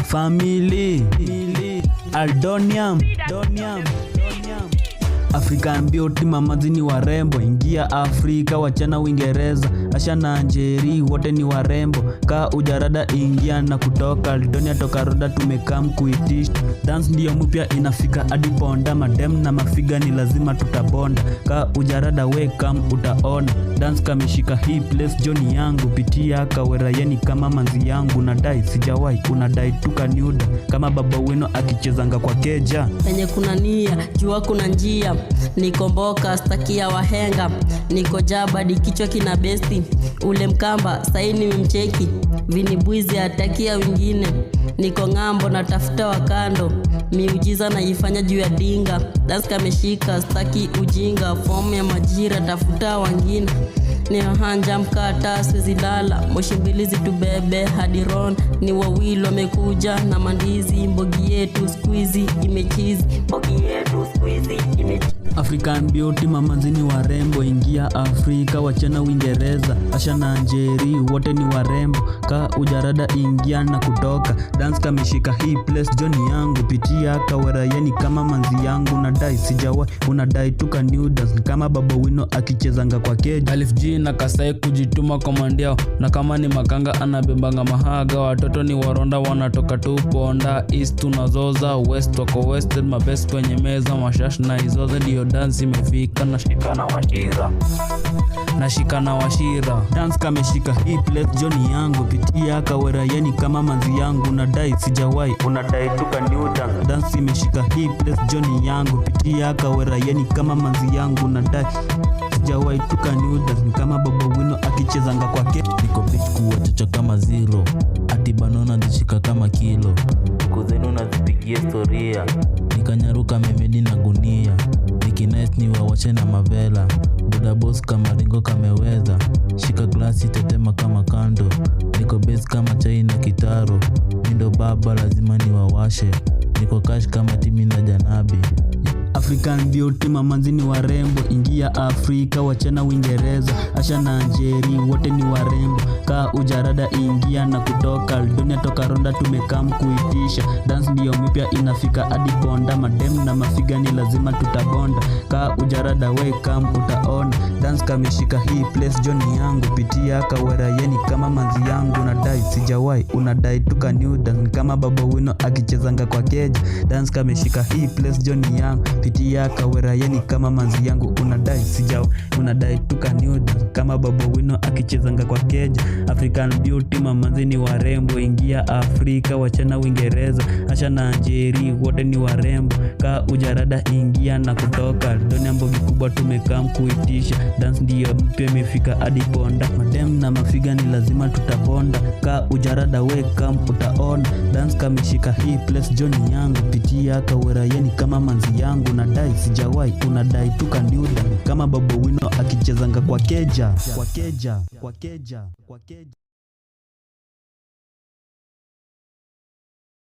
Family Aldonium African beauty mamazi ni warembo, ingia Afrika wachana Uingereza, Asha na Njeri wote ni warembo, ka ujarada ingia na kutoka Aldonia toka roda tumekam kuitish. Dance ndiyo mpya inafika hadi ponda, madem na mafiga ni lazima tutabonda, ka ujarada welcome utaona. Dance kameshika hii place Johnny yangu, pitia kawera yani kama manzi yangu, unadai sijawai unadai tuka niuda, kama baba wino akichezanga kwa keja. Penye kuna nia, jua kuna njia, niko mboka stakia wahenga, niko jabadi kichwa kina besti, ule mkamba saini mimcheki, vinibuizi atakia wengine, niko ngambo na tafuta wakando, miujiza naifanya juu ya dinga. Dance kameshika staki ujinga, form ya majira tafuta wengine, ni hanja mkata siwezi lala, moshi mbili zitubebe hadi ron, ni wawili wamekuja na mandizi, mbogi yetu squeezy imechizi, mbogi yetu squeezy imechizi. African beauty mamazi ni warembo, ingia Afrika wachana Uingereza, Asha na Njeri wote ni warembo, ka ujarada ingia na kutoka. Dance kameshika hii place Johnny yangu, pitia kawera yani kama manzi yangu, unadai sijawai unadai tuka new dance, kama baba wino akichezanga kwa keja. Alif G na Kasai kujituma komandiao, na kama ni makanga anabembanga mahaga, watoto ni waronda wanatoka tu ponda, east tunazoza west wako wested, mabest kwenye meza mashash na izoze, ndiyo dance imefika na shika na washira. Dance kameshika hii place Johnny yangu, pitia kawera yani kama manzi yangu, unadai sijawai unadai tuka new dance. Dance imeshika hii place Johnny yangu, pitia kawera yani kama manzi yangu, unadai sijawai tuka new dance, kama baba wino akichezanga kwa ke. Niko bitch kuwachocha kama zero, ati banona zishika kama kilo, kuzenu nazipigia historia, nikanyaruka memedi na gunia, nice ni wawache na mavela, buda boss kama ringo kameweza, shika glasi tetema kama kando, niko base kama chai na kitaro, mindo baba lazima ni wawashe, niko cash kama timi na janabi. African beauty mamazi ni warembo, ingia Afrika wachana Uingereza, Asha na Njeri wote ni warembo, ka ujarada ingia na kutoka Aldonia toka ronda tumekam kuitisha. Dance ndiyo mpya inafika hadi ponda, madem na mafiga ni lazima tutabonda, ka ujarada welcome utaona. Dance kameshika hii place Johnny yangu, pitia kawera yani kama manzi yangu, unadai sijawai unadai tuka new dance, kama baba wino akichezanga kwa keja. Dance kameshika hii place Johnny yangu, pitia kawera yani kama manzi yangu, unadai sijawai unadai tuka new dance, kama baba wino akichezanga kwa keja. African beauty mamazi ni warembo, ingia Afrika wachana Uingereza, Asha na Njeri wote ni warembo, ka ujarada ingia na kutoka Aldonia mbogi kubwa tumekam kuitisha. Dance ndiyo mpya imefika hadi ponda, madem na mafiga ni lazima tutabonda, ka ujarada welcome utaona. Dance kameshika hii place Johnny yangu, pitia kawera yani kama manzi yangu, unadai sijawai unadai tuka new dance, kama baba wino akichezanga kwa keja.